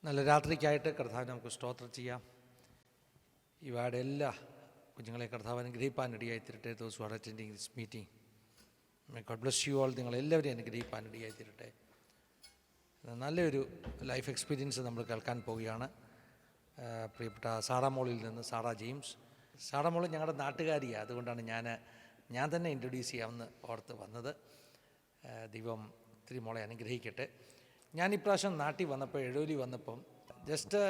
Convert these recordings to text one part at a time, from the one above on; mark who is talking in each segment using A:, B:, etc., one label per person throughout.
A: നല്ല രാത്രിക്കായിട്ട് കർത്താവിനെ നമുക്ക് സ്തോത്രം ചെയ്യാം. ഇവയുടെ എല്ലാ കുഞ്ഞുങ്ങളെ കർത്താവ് അനുഗ്രഹിപ്പാൻ ഇടയായി തീരട്ടെ. Those who are attending this meeting, may God bless you all. നിങ്ങളെല്ലാവരെയും അനുഗ്രഹിപ്പാൻ ഇടയായി തീരട്ടെ. നല്ലൊരു ലൈഫ് എക്സ്പീരിയൻസ് നമ്മൾ കേൾക്കാൻ പോവുകയാണ്. പ്രിയപ്പെട്ട സാറാമോളിൽ നിന്ന് സാറാ ജെയിംസ്. സാറാമോൾ ഞങ്ങളുടെ നാട്ടുകാരിയാണ്, അതുകൊണ്ടാണ് ഞാൻ തന്നെ ഇൻട്രൊഡ്യൂസ് ചെയ്യാമെന്ന് ഓർത്ത് വന്നത്. ദൈവം ഒത്തിരി മോളെ അനുഗ്രഹിക്കട്ടെ. ഞാനിപ്രാവശ്യം നാട്ടിൽ വന്നപ്പോൾ, എഴൂരി വന്നപ്പം ജസ്റ്റ്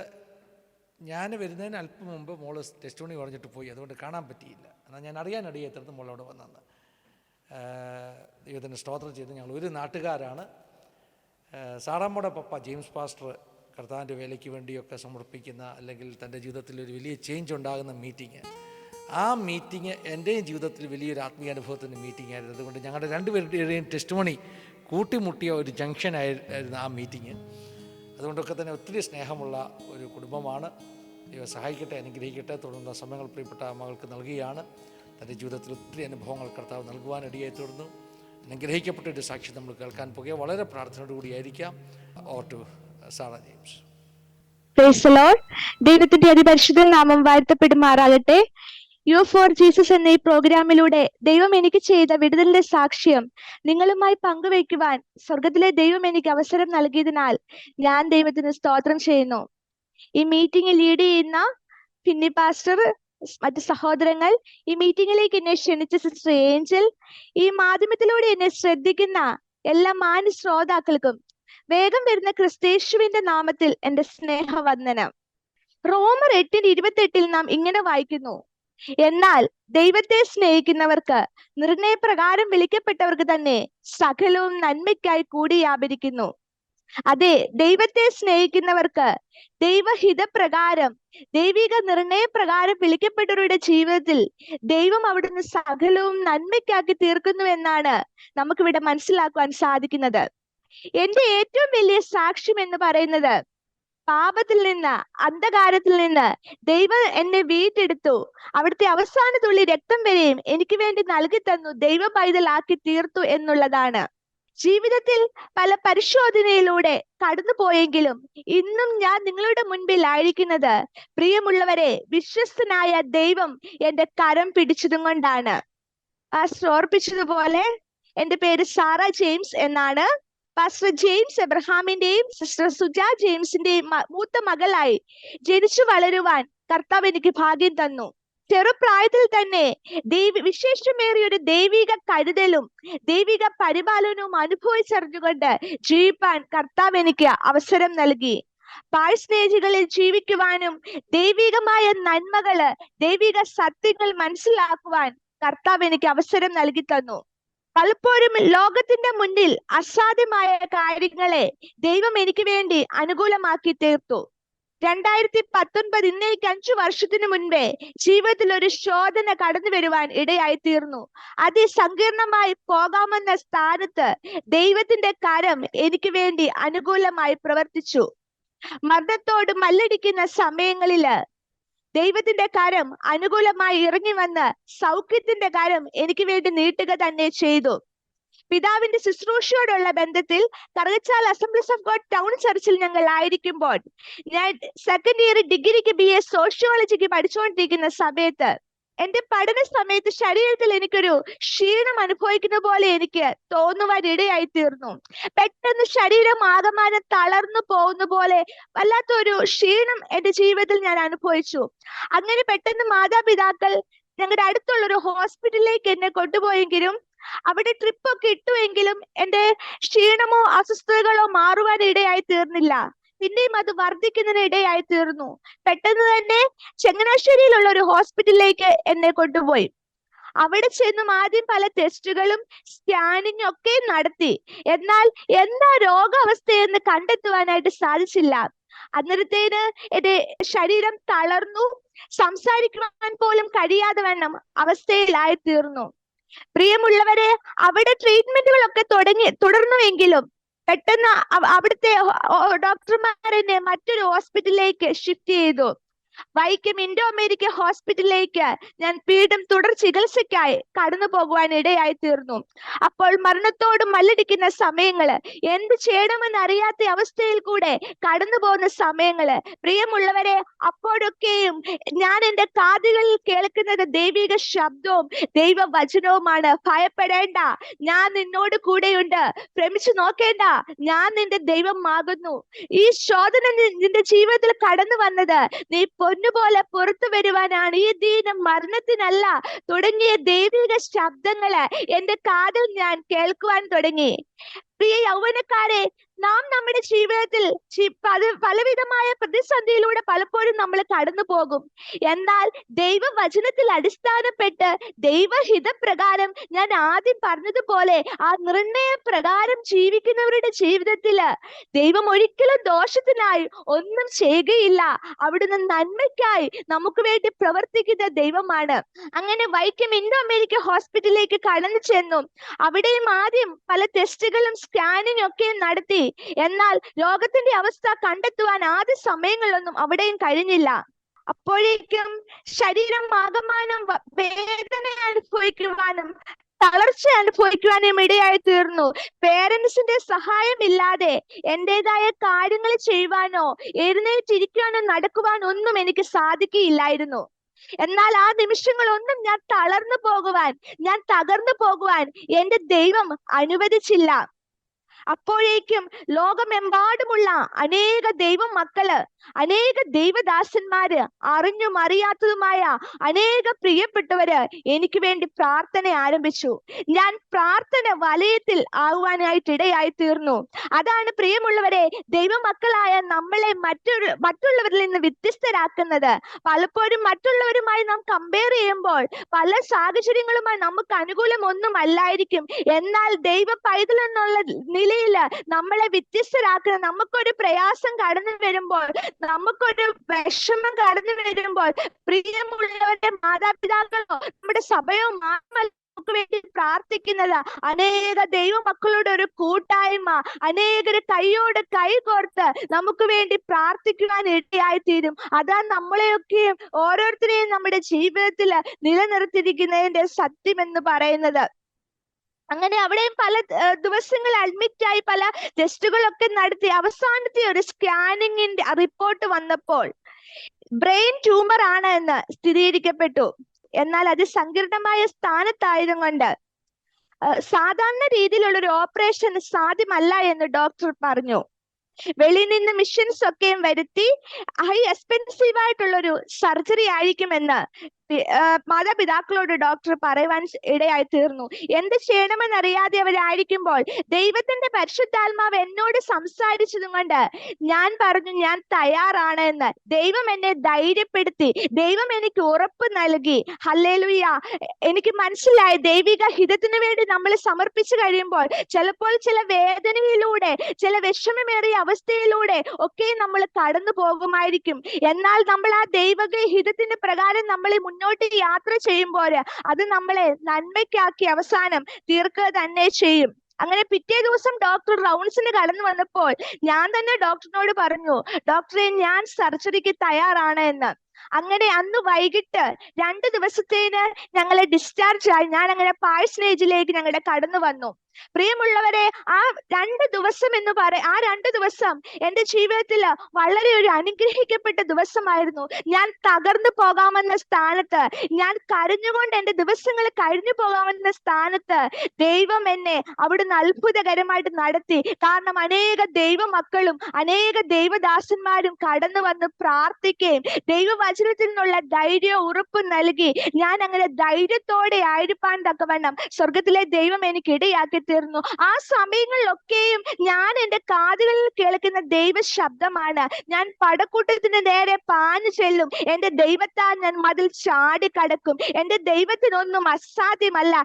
A: ഞാൻ വരുന്നതിന് അല്പം മുമ്പ് മോള് ടെസ്റ്റ് മണി പറഞ്ഞിട്ട് പോയി, അതുകൊണ്ട് കാണാൻ പറ്റിയില്ല. എന്നാൽ ഞാൻ അറിയാനിടയെത്തുന്നത് മോളവിടെ വന്നെന്ന്. ദൈവത്തിന് സ്തോത്രം ചെയ്ത് ഞങ്ങൾ ഒരു നാട്ടുകാരാണ്. സാറാമ്മയുടെ പപ്പ ജെയിംസ് പാസ്റ്റർ കർത്താവിൻ്റെ വേലയ്ക്ക് വേണ്ടിയൊക്കെ സമർപ്പിക്കുന്ന, അല്ലെങ്കിൽ തൻ്റെ ജീവിതത്തിൽ ഒരു വലിയ ചേഞ്ച് ഉണ്ടാകുന്ന മീറ്റിങ്, ആ മീറ്റിങ് എൻ്റെയും ജീവിതത്തിൽ വലിയൊരു ആത്മീയ അനുഭവത്തിൻ്റെ മീറ്റിംഗ് ആയിരുന്നു. അതുകൊണ്ട് ഞങ്ങളുടെ രണ്ടുപേരുടെയും ടെസ്റ്റ് മണി കൂട്ടിമുട്ടിയ ഒരു ജംഗ്ഷനായിരുന്നു ആ മീറ്റിങ്. അതുകൊണ്ടൊക്കെ തന്നെ ഒത്തിരി സ്നേഹമുള്ള ഒരു കുടുംബമാണ്. ദൈവം സഹായിക്കട്ടെ, അനുഗ്രഹിക്കട്ടെ. തുടർന്ന സമയങ്ങൾ പ്രിയപ്പെട്ട മകൾക്ക് നൽകുകയാണ്. തൻ്റെ ജീവിതത്തിൽ ഒത്തിരി അനുഭവങ്ങൾ കർത്താവ് നൽകുവാൻ ഇടയായി തീർന്നു. അനുഗ്രഹിക്കപ്പെട്ട ഒരു സാക്ഷി നമ്മൾ കേൾക്കാൻ പോകുക. വളരെ പ്രാർത്ഥനയോടുകൂടിയായിരിക്കാം. Over to Sarah James.
B: Praise the Lord. ദൈവത്തിന്റെ അതിപരിശുദ്ധ നാമം വാഴ്ത്തപ്പെടുമാറാകട്ടെ. യു ഫോർ ജീസസ് എന്ന ഈ പ്രോഗ്രാമിലൂടെ ദൈവം എനിക്ക് ചെയ്ത വിടുതലിന്റെ സാക്ഷ്യം നിങ്ങളുമായി പങ്കുവയ്ക്കുവാൻ സ്വർഗത്തിലെ ദൈവം എനിക്ക് അവസരം നൽകിയതിനാൽ ഞാൻ ദൈവത്തിന് സ്തോത്രം ചെയ്യുന്നു. ഈ മീറ്റിംഗ് ലീഡ് ചെയ്യുന്ന ഫിന്നി പാസ്റ്റർ, മറ്റു സഹോദരങ്ങൾ, ഈ മീറ്റിംഗിലേക്ക് എന്നെ ക്ഷണിച്ച സിസ്റ്റർ ഏഞ്ചൽ, ഈ മാധ്യമത്തിലൂടെ എന്നെ ശ്രദ്ധിക്കുന്ന എല്ലാ മാന്യ ശ്രോതാക്കൾക്കും വേഗം വരുന്ന ക്രിസ്തേശുവിന്റെ നാമത്തിൽ എന്റെ സ്നേഹവന്ദനം. റോമർ 8:28 നാം ഇങ്ങനെ വായിക്കുന്നു: എന്നാൽ ദൈവത്തെ സ്നേഹിക്കുന്നവർക്ക് നിർണയപ്രകാരം വിളിക്കപ്പെട്ടവർക്ക് തന്നെ സകലവും നന്മയ്ക്കായി കൂടി വ്യാപരിക്കുന്നു. അതെ, ദൈവത്തെ സ്നേഹിക്കുന്നവർക്ക് ദൈവഹിതപ്രകാരം, ദൈവിക നിർണയപ്രകാരം വിളിക്കപ്പെട്ടവരുടെ ജീവിതത്തിൽ ദൈവം അവിടുന്ന് സകലവും നന്മയ്ക്കാക്കി തീർക്കുന്നു എന്നാണ് നമുക്കിവിടെ മനസ്സിലാക്കുവാൻ സാധിക്കുന്നത്. എന്റെ ഏറ്റവും വലിയ സാക്ഷ്യം എന്ന് പറയുന്നത്, പാപത്തിൽ നിന്ന്, അന്ധകാരത്തിൽ നിന്ന് ദൈവം എന്നെ വീണ്ടെടുത്തു. അവിടുത്തെ അവസാന തുള്ളി രക്തം വരെയും എനിക്ക് വേണ്ടി നൽകി തന്നു, ദൈവ പൈതലാക്കി തീർത്തു എന്നുള്ളതാണ്. ജീവിതത്തിൽ പല പരിശോധനയിലൂടെ കടന്നു പോയെങ്കിലും ഇന്നും ഞാൻ നിങ്ങളുടെ മുൻപിൽ ആയിരിക്കുന്നത്, പ്രിയമുള്ളവരെ, വിശ്വസ്തനായ ദൈവം എന്റെ കരം പിടിച്ചതും കൊണ്ടാണ്. പാസ്റ്റർ ഓർപ്പിച്ചതുപോലെ എന്റെ പേര് സാറാ ജെയിംസ് എന്നാണ്. പാസ്റ്റർ ജെയിംസ് എബ്രഹാമിന്റെയും സിസ്റ്റർ സുജ ജെയിംസിന്റെയും മൂത്ത മകളായി ജനിച്ചു വളരുവാൻ കർത്താവ് എനിക്ക് ഭാഗ്യം തന്നു. ചെറുപ്രായത്തിൽ തന്നെ വിശേഷമേറിയ ഒരു ദൈവിക കരുതലും ദൈവിക പരിപാലനവും അനുഭവിച്ചറിഞ്ഞുകൊണ്ട് ജീവിപ്പാൻ കർത്താവ് എനിക്ക് അവസരം നൽകി. പാഴ്സ്നേഹികളിൽ ജീവിക്കുവാനും ദൈവികമായ നന്മകള്, ദൈവിക സത്യങ്ങൾ മനസ്സിലാക്കുവാൻ കർത്താവ് എനിക്ക് അവസരം നൽകി തന്നു. പലപ്പോഴും ലോകത്തിന്റെ മുന്നിൽ അസാധ്യമായ കാര്യങ്ങളെ ദൈവം എനിക്ക് വേണ്ടി അനുകൂലമാക്കി തീർത്തു. 2019, ഇന്നേക്ക് 5 വർഷത്തിന് മുൻപേ ജീവിതത്തിൽ ഒരു ശോധന കടന്നു വരുവാൻ ഇടയായി തീർന്നു. അതിസങ്കീർണമായി പോകാമെന്ന സ്ഥാനത്ത് ദൈവത്തിന്റെ കരം എനിക്ക് വേണ്ടി അനുകൂലമായി പ്രവർത്തിച്ചു. മരണത്തോട് മല്ലടിക്കുന്ന സമയങ്ങളില് ദൈവത്തിന്റെ കരം അനുകൂലമായി ഇറങ്ങി വന്ന് സൗഖ്യത്തിന്റെ കരം എനിക്ക് വേണ്ടി നീട്ടുക തന്നെ ചെയ്തു. പിതാവിന്റെ ശുശ്രൂഷയോടുള്ള ബന്ധത്തിൽ Karukachal Assemblies of God town ചർച്ചിൽ ഞങ്ങൾ ആയിരിക്കുമ്പോൾ, ഞാൻ സെക്കൻഡ് ഇയർ ഡിഗ്രിക്ക് BA സോഷ്യോളജിക്ക് പഠിച്ചുകൊണ്ടിരിക്കുന്ന സമയത്ത് എന്റെ പഠന സമയത്ത് ശരീരത്തിൽ എനിക്കൊരു ക്ഷീണം അനുഭവിക്കുന്ന പോലെ എനിക്ക് തോന്നുവാൻ ഇടയായി തീർന്നു. പെട്ടെന്ന് ശരീരം ആകമാനം തളർന്നു പോകുന്ന പോലെ വല്ലാത്തൊരു ക്ഷീണം എന്റെ ജീവിതത്തിൽ ഞാൻ അനുഭവിച്ചു. അങ്ങനെ പെട്ടെന്ന് മാതാപിതാക്കൾ ഞങ്ങളുടെ അടുത്തുള്ള ഒരു ഹോസ്പിറ്റലിലേക്ക് എന്നെ കൊണ്ടുപോയെങ്കിലും അവിടെ ട്രിപ്പൊക്കെ ഇട്ടുവെങ്കിലും എന്റെ ക്ഷീണമോ അസ്വസ്ഥതകളോ മാറുവാൻ ഇടയായി തീർന്നില്ല. പിന്നെയും അത് വർദ്ധിക്കുന്നതിന് ഇടയായി തീർന്നു. പെട്ടെന്ന് തന്നെ ചങ്ങനാശ്ശേരിയിലുള്ള ഒരു ഹോസ്പിറ്റലിലേക്ക് എന്നെ കൊണ്ടുപോയി. അവിടെ ചെന്നും ആദ്യം പല ടെസ്റ്റുകളും സ്കാനിങ്ങും ഒക്കെ നടത്തി. എന്നാൽ എന്താ രോഗാവസ്ഥയെന്ന് കണ്ടെത്തുവാനായിട്ട് സാധിച്ചില്ല. അന്നേരത്തേന് എന്റെ ശരീരം തളർന്നു, സംസാരിക്കുവാൻ പോലും കഴിയാതെ വണ്ണം അവസ്ഥയിലായി തീർന്നു. പ്രിയമുള്ളവരെ, അവിടെ ട്രീറ്റ്മെന്റുകളൊക്കെ തുടർന്നുവെങ്കിലും പെട്ടെന്ന് അവിടുത്തെ ഡോക്ടർമാർ എന്നെ മറ്റൊരു ഹോസ്പിറ്റലിലേക്ക് ഷിഫ്റ്റ് ചെയ്തു. വൈക്കം ഇൻഡോ അമേരിക്ക ഹോസ്പിറ്റലിലേക്ക് ഞാൻ വീണ്ടും തുടർ ചികിത്സയ്ക്കായി കടന്നു പോകുവാൻ ഇടയായി തീർന്നു. അപ്പോൾ മരണത്തോട് മല്ലടിക്കുന്ന സമയങ്ങള്, എന്ത് ചെയ്യണമെന്ന് അറിയാത്ത അവസ്ഥയിൽ കൂടെ കടന്നു പോകുന്ന സമയങ്ങള്, പ്രിയമുള്ളവരെ, അപ്പോഴൊക്കെയും ഞാൻ എൻ്റെ കാതുകളിൽ കേൾക്കുന്നത് ദൈവിക ശബ്ദവും ദൈവവചനവുമാണ്. ഭയപ്പെടേണ്ട, ഞാൻ നിന്നോട് കൂടെയുണ്ട്. ഭ്രമിച്ചു നോക്കേണ്ട, ഞാൻ നിന്റെ ദൈവമാകുന്നു. ഈ ശോധന നിന്റെ ജീവിതത്തിൽ കടന്നു വന്നത് നീ പൊന്നുപോലെ പുറത്തു വരുവാനാണ്, ഈ ദീനം മരണത്തിനല്ല തുടങ്ങിയ ദൈവിക ശബ്ദങ്ങള് എന്റെ കാതിൽ ഞാൻ കേൾക്കുവാൻ തുടങ്ങി. പ്രിയ യൗവനക്കാരെ, നാം നമ്മുടെ ജീവിതത്തിൽ പലവിധമായ പ്രതിസന്ധിയിലൂടെ പലപ്പോഴും നമ്മൾ കടന്നു പോകും. എന്നാൽ ദൈവവചനത്തിൽ അടിസ്ഥാനപ്പെട്ട് ദൈവഹിതപ്രകാരം ഞാൻ ആദ്യം പറഞ്ഞതുപോലെ ആ നിർണയപ്രകാരം ജീവിക്കുന്നവരുടെ ജീവിതത്തില് ദൈവം ഒരിക്കലും ദോഷത്തിനായി ഒന്നും ചെയ്യുകയില്ല. അവിടുന്ന് നന്മയ്ക്കായി നമുക്ക് വേണ്ടി പ്രവർത്തിക്കുന്ന ദൈവമാണ്. അങ്ങനെ വൈക്കം ഇൻഡോ അമേരിക്ക ഹോസ്പിറ്റലിലേക്ക് കടന്നു ചെന്നു. അവിടെയും ആദ്യം പല ടെസ്റ്റുകളും സ്കാനിങ് ഒക്കെ നടത്തി. എന്നാൽ രോഗത്തിന്റെ അവസ്ഥ കണ്ടെത്തുവാൻ ആദ്യ സമയങ്ങളിലൊന്നും അവിടെയും കഴിഞ്ഞില്ല. അപ്പോഴേക്കും ശരീരം ആകമാനം വേദന അനുഭവിക്കുവാനും തളർച്ച അനുഭവിക്കുവാനും ഇടയായി തീർന്നു. പേരൻസിന്റെ സഹായമില്ലാതെ എന്റേതായ കാര്യങ്ങൾ ചെയ്യുവാനോ എഴുന്നേറ്റിരിക്കാനോ നടക്കുവാനോ ഒന്നും എനിക്ക് സാധിക്കുകയില്ലായിരുന്നു. എന്നാൽ ആ നിമിഷങ്ങളൊന്നും ഞാൻ തളർന്നു പോകുവാൻ, ഞാൻ തകർന്നു പോകുവാൻ എന്റെ ദൈവം അനുവദിച്ചില്ല. അപ്പോഴേക്കും ലോകമെമ്പാടുമുള്ള അനേക ദൈവ മക്കള്, അനേക ദൈവദാസന്മാര്, അറിഞ്ഞും അറിയാത്തതുമായ അനേക പ്രിയപ്പെട്ടവര് എനിക്ക് വേണ്ടി പ്രാർത്ഥന ആരംഭിച്ചു. ഞാൻ പ്രാർത്ഥന വലയത്തിൽ ആകുവാനായിട്ട് ഇടയായി തീർന്നു. അതാണ് പ്രിയമുള്ളവരെ, ദൈവമക്കളായ നമ്മളെ മറ്റുള്ളവരിൽ നിന്ന് വ്യത്യസ്തരാക്കുന്നത്. പലപ്പോഴും മറ്റുള്ളവരുമായി നാം കമ്പയർ ചെയ്യുമ്പോൾ പല സാഹചര്യങ്ങളുമായി നമുക്ക് അനുകൂലം ഒന്നും അല്ലായിരിക്കും. എന്നാൽ ദൈവ പൈതൽ എന്നുള്ള നിലയിൽ നമ്മളെ വ്യത്യസ്തരാക്കുന്ന, നമുക്കൊരു പ്രയാസം കടന്നു വരുമ്പോൾ, നമുക്കൊരു വിഷമം കടന്നു വരുമ്പോൾ, പ്രിയമുള്ളവരുടെ മാതാപിതാക്കളോ നമ്മുടെ സഭയോ മാത്രമല്ല നമുക്ക് വേണ്ടി പ്രാർത്ഥിക്കുന്നത്, അനേക ദൈവമക്കളുടെ ഒരു കൂട്ടായ്മ, അനേകര് കൈയോട് കൈ കോർത്ത് നമുക്ക് വേണ്ടി പ്രാർത്ഥിക്കുവാൻ ഇടയായി തീരും. അതാ നമ്മളെയൊക്കെയും ഓരോരുത്തരെയും നമ്മുടെ ജീവിതത്തിൽ നിലനിർത്തിയിരിക്കുന്നതിന്റെ സത്യം എന്ന് പറയുന്നത്. അങ്ങനെ അവിടെയും പല ദിവസങ്ങൾ അഡ്മിറ്റായി പല ടെസ്റ്റുകളൊക്കെ നടത്തി അവസാനത്തെ ഒരു സ്കാനിങ്ങിന്റെ റിപ്പോർട്ട് വന്നപ്പോൾ ബ്രെയിൻ ട്യൂമർ ആണ് എന്ന് സ്ഥിരീകരിക്കപ്പെട്ടു. എന്നാൽ അത് സങ്കീർണമായ സ്ഥാനത്തായതുകൊണ്ട് സാധാരണ രീതിയിലുള്ള ഒരു ഓപ്പറേഷൻ സാധ്യമല്ല എന്ന് ഡോക്ടർ പറഞ്ഞു. വെളിയിൽ നിന്ന് മിഷൻസ് ഒക്കെയും വരുത്തി ഹൈ എക്സ്പെൻസീവ് ആയിട്ടുള്ള ഒരു സർജറി ആയിരിക്കുമെന്ന് മാതാപിതാക്കളോട് ഡോക്ടർ പറയുവാൻ ഇടയായി തീർന്നു. എന്ത് ചെയ്യണമെന്നറിയാതെ അവരായിരിക്കുമ്പോൾ ദൈവത്തിന്റെ പരിശുദ്ധാത്മാവ് എന്നോട് സംസാരിച്ചതും കൊണ്ട് ഞാൻ പറഞ്ഞു, ഞാൻ തയ്യാറാണ് എന്ന്. ദൈവം എന്നെ ധൈര്യപ്പെടുത്തി, ദൈവം എനിക്ക് ഉറപ്പ് നൽകി. ഹല്ലേലൂയ. എനിക്ക് മനസ്സിലായി, ദൈവിക ഹിതത്തിന് വേണ്ടി നമ്മൾ സമർപ്പിച്ചു കഴിയുമ്പോൾ ചിലപ്പോൾ ചില വേദനയിലൂടെ, ചില വിഷമമേറിയ അവസ്ഥയിലൂടെ ഒക്കെ നമ്മൾ കടന്നു പോകുമായിരിക്കും. എന്നാൽ നമ്മൾ ആ ദൈവിക ഹിതത്തിന്റെ പ്രകാരം നമ്മൾ മുന്നോട്ട് യാത്ര ചെയ്യുമ്പോൾ അത് നമ്മളെ നന്മയ്ക്കാക്കി അവസാനം തീർക്കുക തന്നെ ചെയ്യും. അങ്ങനെ പിറ്റേ ദിവസം ഡോക്ടർ റൗണ്ട്സിന് കടന്നു വന്നപ്പോൾ ഞാൻ തന്നെ ഡോക്ടറിനോട് പറഞ്ഞു, ഡോക്ടറെ, ഞാൻ സർജറിക്ക് തയ്യാറാണ് എന്ന്. അങ്ങനെ അന്ന് വൈകിട്ട് 2 ദിവസത്തേന് ഞങ്ങളെ ഡിസ്ചാർജ് ആയി. ഞാൻ അങ്ങനെ പാഴ്സനേജിലേക്ക് ഞങ്ങളുടെ കടന്നു വന്നു. പ്രിയമുള്ളവരെ, ആ 2 ദിവസം ആ 2 ദിവസം എന്റെ ജീവിതത്തിൽ വളരെ ഒരു അനുഗ്രഹിക്കപ്പെട്ട ദിവസമായിരുന്നു. ഞാൻ തകർന്നു പോകാമെന്ന സ്ഥാനത്ത്, ഞാൻ കരഞ്ഞുകൊണ്ട് എന്റെ ദിവസങ്ങൾ കഴിഞ്ഞു പോകാമെന്ന സ്ഥാനത്ത് ദൈവം എന്നെ അവിടുന്ന് അത്ഭുതകരമായിട്ട് നടത്തി. കാരണം അനേക ദൈവമക്കളും അനേക ദൈവദാസന്മാരും കടന്നു വന്ന് പ്രാർത്ഥിക്കുകയും ദൈവവചനത്തിൽ നിന്നുള്ള ധൈര്യവും ഉറപ്പും നൽകി. ഞാൻ അങ്ങനെ ധൈര്യത്തോടെ ആയിരിക്കാൻ തക്കവണ്ണം സ്വർഗത്തിലെ ദൈവം എനിക്ക് ഇടയാക്കി തീർന്നു. ആ സമയങ്ങളിലൊക്കെയും ഞാൻ എന്റെ കാതുകളിൽ കേൾക്കുന്ന ദൈവ ശബ്ദമാണ്. ഞാൻ പടക്കൂട്ടത്തിന് നേരെ പാഞ്ഞു ചെല്ലും. എന്റെ ദൈവത്താൽ ഞാൻ മതിൽ ചാടിക്കടക്കും. എന്റെ ദൈവത്തിനൊന്നും അസാധ്യമല്ല.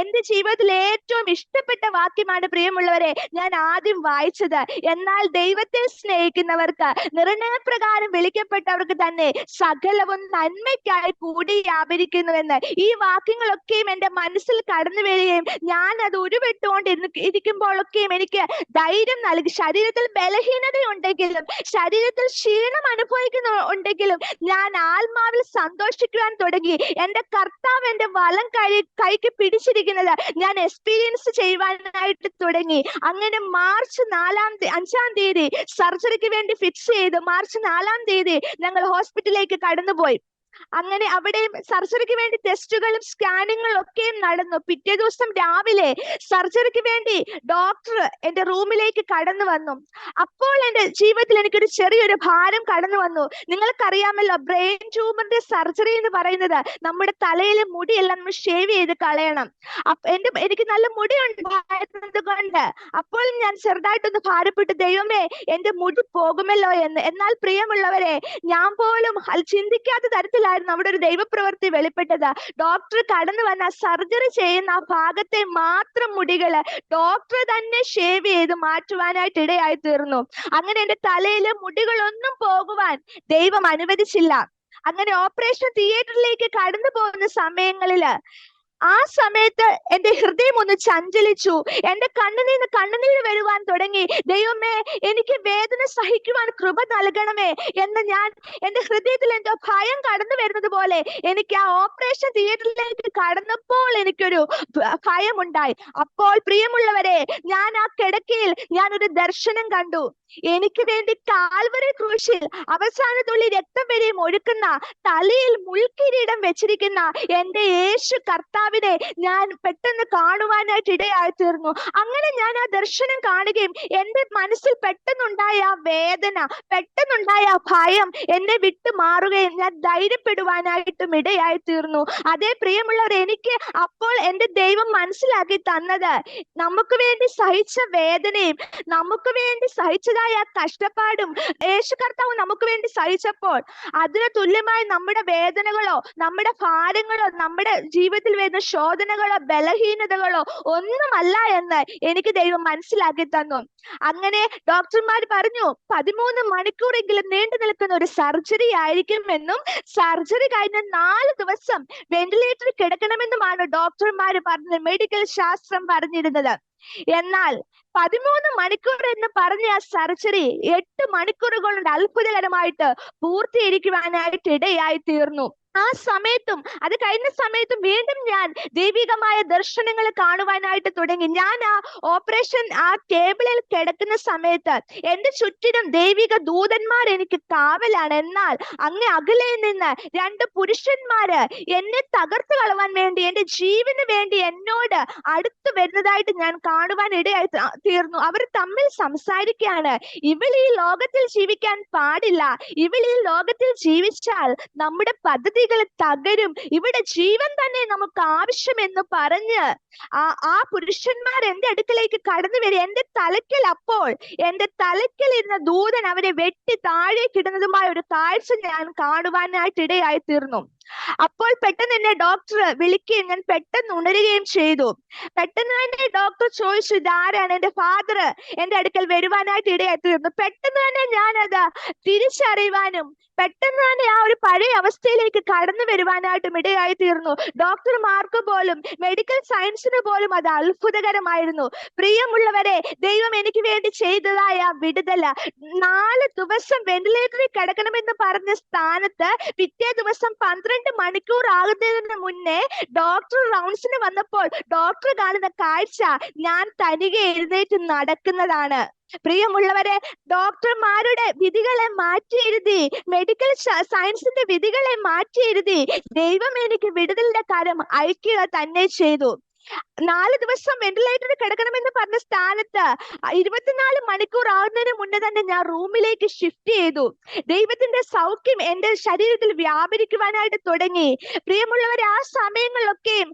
B: എന്റെ ജീവിതത്തിൽ ഏറ്റവും ഇഷ്ടപ്പെട്ട വാക്യമാണ് പ്രിയമുള്ളവരെ ഞാൻ ആദ്യം വായിച്ചത്. എന്നാൽ ദൈവത്തെ സ്നേഹിക്കുന്നവർക്ക്, നിർണയപ്രകാരം വിളിക്കപ്പെട്ടവർക്ക് തന്നെ സകലവും നന്മയ്ക്കായി കൂടി വ്യാപരിക്കുന്നുവെന്ന്. ഈ വാക്യങ്ങളൊക്കെയും എന്റെ മനസ്സിൽ കടന്നു വരികയും ഞാൻ അത് ഉരുവിട്ട് കഷ്ടപ്പെട്ടുകൊണ്ട് ഇരിക്കുമ്പോഴൊക്കെയും എനിക്ക് ധൈര്യം നൽകി. ശരീരത്തിൽ ബലഹീനതയുണ്ടെങ്കിലും ശരീരത്തിൽ ക്ഷീണം ഉണ്ടെങ്കിലും ഞാൻ ആത്മാവിൽ സന്തോഷിക്കുവാൻ തുടങ്ങി. എന്റെ കർത്താവ് എന്റെ വലം കൈക്ക് പിടിച്ചിരിക്കുന്നത് ഞാൻ എക്സ്പീരിയൻസ് ചെയ്യുവാനായിട്ട് തുടങ്ങി. അങ്ങനെ മാർച്ച് 5-ാം തീയതി സർജറിക്ക് വേണ്ടി ഫിക്സ് ചെയ്തു. മാർച്ച് 4-ാം തീയതി ഞങ്ങൾ ഹോസ്പിറ്റലിലേക്ക് കടന്നുപോയി. അങ്ങനെ അവിടെ സർജറിക്ക് വേണ്ടി ടെസ്റ്റുകളും സ്കാനിങ്ങുകളും ഒക്കെയും നടന്നു. പിറ്റേ ദിവസം രാവിലെ സർജറിക്ക് വേണ്ടി ഡോക്ടർ എന്റെ റൂമിലേക്ക് കടന്നു വന്നു. അപ്പോൾ എന്റെ ജീവിതത്തിൽ എനിക്കൊരു ചെറിയൊരു ഭാരം കടന്നു വന്നു. നിങ്ങൾക്കറിയാമല്ലോ, ബ്രെയിൻ ട്യൂമറിന്റെ സർജറി എന്ന് പറയുന്നത് നമ്മുടെ തലയിലെ മുടിയെല്ലാം നമ്മൾ ഷേവ് ചെയ്ത് കളയണം. എനിക്ക് നല്ല മുടി ഉണ്ടായിരുന്നത് കൊണ്ട് അപ്പോൾ ഞാൻ ചെറുതായിട്ടൊന്ന് ഭാരപ്പെട്ടു, ദൈവമേ എന്റെ മുടി പോകുമല്ലോ എന്ന്. എന്നാൽ പ്രിയമുള്ളവരെ, ഞാൻ പോലും ചിന്തിക്കാത്ത തരത്തിലായിരുന്നു അവിടെ ഒരു ദൈവപ്രവൃത്തി വെളിപ്പെട്ടത്. ഡോക്ടർ കടന്നു വന്ന സർജറി ചെയ്യുന്ന ആ ഭാഗത്തെ മാത്രം മുടികള് ഡോക്ടർ തന്നെ ഷേവ് ചെയ്ത് മാറ്റുവാനായിട്ട് ഇടയായി തീർന്നു. അങ്ങനെ എന്റെ തലയിലെ മുടികളൊന്നും പോകുവാൻ ദൈവം അനുവദിച്ചില്ല. അങ്ങനെ ഓപ്പറേഷൻ തിയേറ്ററിലേക്ക് കടന്നു പോകുന്ന സമയങ്ങളില് ആ സമയത്ത് എന്റെ ഹൃദയം ഒന്ന് ചഞ്ചലിച്ചു. എന്റെ കണ്ണുനീര് വരുവാൻ തുടങ്ങി. ദൈവമേ, എനിക്ക് വേദന സഹിക്കുവാൻ കൃപ നൽകണമേ എന്ന് ഞാൻ എന്റെ ഹൃദയത്തിൽ എന്തോ ഭയം കടന്നു വരുന്നത് പോലെ എനിക്ക് ആ ഓപ്പറേഷൻ തിയേറ്ററിലേക്ക് കടന്നപ്പോൾ എനിക്കൊരു ഭയമുണ്ടായി. അപ്പോൾ പ്രിയമുള്ളവരെ, ഞാൻ ആ കിടക്കയിൽ ഞാനൊരു ദർശനം കണ്ടു. എനിക്ക് വേണ്ടി കാൽവരി ക്രൂശിൽ അവസാന തുള്ളി രക്തം വരെയും ഒഴുക്കുന്ന, തലയിൽ മുൾക്കിരീടം വെച്ചിരിക്കുന്ന എന്റെ യേശു കർത്താവിനെ ഞാൻ പെട്ടെന്ന് കാണുവാനായിട്ട് ഇടയായി തീർന്നു. അങ്ങനെ ഞാൻ ആ ദർശനം കാണുകയും എന്റെ മനസ്സിൽ പെട്ടെന്നുണ്ടായ ആ വേദന, പെട്ടെന്നുണ്ടായ ആ ഭയം എന്നെ വിട്ടു മാറുകയും ഞാൻ ധൈര്യപ്പെടുവാനായിട്ടും ഇടയായി തീർന്നു. അതേ പ്രിയമുള്ളവർ, എനിക്ക് അപ്പോൾ എന്റെ ദൈവം മനസ്സിലാക്കി തന്നത്, നമുക്ക് വേണ്ടി സഹിച്ച വേദനയും നമുക്ക് വേണ്ടി സഹിച്ചതായ കഷ്ടപ്പാടും യേശു കർത്താവ് നമുക്ക് വേണ്ടി സഹിച്ചപ്പോൾ അതിന് തുല്യമായി നമ്മുടെ വേദനകളോ നമ്മുടെ ഭാരങ്ങളോ നമ്മുടെ ജീവിതത്തിൽ വരുന്ന ശോധനകളോ ബലഹീനതകളോ ഒന്നുമല്ല എന്ന് എനിക്ക് ദൈവം മനസ്സിലാക്കി തന്നു. അങ്ങനെ ഡോക്ടർമാർ പറഞ്ഞു 13 മണിക്കൂറെങ്കിലും നീണ്ടു നിൽക്കുന്ന ഒരു സർജറി ആയിരിക്കുമെന്നും സർജറി കഴിഞ്ഞ 4 ദിവസം വെന്റിലേറ്ററിൽ കിടക്കണമെന്നുമാണ് ഡോക്ടർമാർ പറഞ്ഞത്, മെഡിക്കൽ ശാസ്ത്രം പറഞ്ഞിരുന്നത്. എന്നാൽ 13 മണിക്കൂർ എന്ന് പറഞ്ഞ ആ സർജറി 8 മണിക്കൂറുകൾ കൊണ്ട് അത്ഭുതകരമായിട്ട് പൂർത്തീകരിക്കുവാനായിട്ട് ഇടയായി തീർന്നു. ആ സമയത്തും അത് കഴിഞ്ഞ സമയത്തും വീണ്ടും ഞാൻ ദൈവികമായ ദർശനങ്ങൾ കാണുവാനായിട്ട് തുടങ്ങി. ഞാൻ ആ ഓപ്പറേഷൻ ആ ടേബിളിൽ കിടക്കുന്ന സമയത്ത് എന്റെ ചുറ്റിനും ദൈവിക ദൂതന്മാർ എനിക്ക് കാവലാണ്. എന്നാൽ അങ്ങ് അകലെ നിന്ന് 2 പുരുഷന്മാര് എന്നെ തകർത്ത് കളവാൻ വേണ്ടി, എന്റെ ജീവന് വേണ്ടി എന്നോട് അടുത്ത് വരുന്നതായിട്ട് ഞാൻ കാണുവാൻ ഇടയായി തീർന്നു. അവർ തമ്മിൽ സംസാരിക്കുകയാണ്. ഇവൾ ഈ ലോകത്തിൽ ജീവിക്കാൻ പാടില്ല, ഇവൾ ഈ ലോകത്തിൽ ജീവിച്ചാൽ നമ്മുടെ പദ്ധതി തകരും, ഇവിടെ ജീവൻ തന്നെ നമുക്ക് ആവശ്യമെന്ന് പറഞ്ഞ് ആ പുരുഷന്മാർ എന്റെ അടുക്കലേക്ക് കടന്നു വരിക. എന്റെ തലയ്ക്കൽ ഇരുന്ന ദൂതൻ അവരെ വെട്ടി താഴേക്ക് ഇടുന്നതുമായ ഒരു കാഴ്ച ഞാൻ കാണുവാനായിട്ട് ഇടയായി തീർന്നു. അപ്പോൾ പെട്ടെന്ന് എന്നെ ഡോക്ടർ വിളിക്കുകയും ഞാൻ പെട്ടെന്ന് ഉണരുകയും ചെയ്തു. പെട്ടെന്ന് തന്നെ ഡോക്ടർ ചോദിച്ചു, ഇതാരാണ്? എന്റെ ഫാദർ എന്റെ അടുക്കൽ വരുവാനായിട്ട് ഇടയായി തീർന്നു. പെട്ടെന്ന് തന്നെ ഞാനത് തിരിച്ചറിയുവാനും പെട്ടെന്ന് തന്നെ ആ ഒരു പഴയ അവസ്ഥയിലേക്ക് കടന്നു വരുവാനായിട്ടും ഇടയായി തീർന്നു. ഡോക്ടർമാർക്ക് പോലും മെഡിക്കൽ സയൻസിന് പോലും അത് അത്ഭുതകരമായിരുന്നു. പ്രിയമുള്ളവരെ, ദൈവം എനിക്ക് വേണ്ടി ചെയ്തതായ വിടുതല, 4 ദിവസം വെന്റിലേറ്ററിൽ കിടക്കണമെന്ന് പറഞ്ഞ സ്ഥാനത്ത് പിറ്റേ ദിവസം 12 മണിക്കൂർ ആകുന്നതിന് മുന്നേ ഡോക്ടർ റൗണ്ട്സിന് വന്നപ്പോൾ ഡോക്ടർ കാണുന്ന കാഴ്ച ഞാൻ തനിയെ എഴുന്നേറ്റ് നടക്കുന്നതാണ്. പ്രിയമുള്ളവരെ, ഡോക്ടർമാരുടെ വിധികളെ മാറ്റി എഴുതി, മെഡിക്കൽ സയൻസിന്റെ വിധികളെ മാറ്റി എഴുതി ദൈവം എനിക്ക് വിടുതലിന്റെ കാര്യം അയക്കുക തന്നെ ചെയ്തു. 4 ദിവസം വെന്റിലേറ്ററിൽ കിടക്കണമെന്ന് പറഞ്ഞ സ്ഥാനത്ത് 24 മണിക്കൂർ ആകുന്നതിന് മുന്നേ തന്നെ ഞാൻ റൂമിലേക്ക് ഷിഫ്റ്റ് ചെയ്തു. ദൈവത്തിന്റെ സൗഖ്യം എന്റെ ശരീരത്തിൽ വ്യാപരിക്കുവാനായിട്ട് തുടങ്ങി. പ്രിയമുള്ളവരെ, ആ സമയങ്ങളിലൊക്കെയും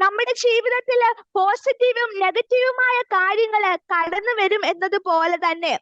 B: നമ്മുടെ ജീവിതത്തിൽ പോസിറ്റീവും നെഗറ്റീവുമായ കാര്യങ്ങൾ കടന്നു വരും എന്നതുപോലെ തന്നെ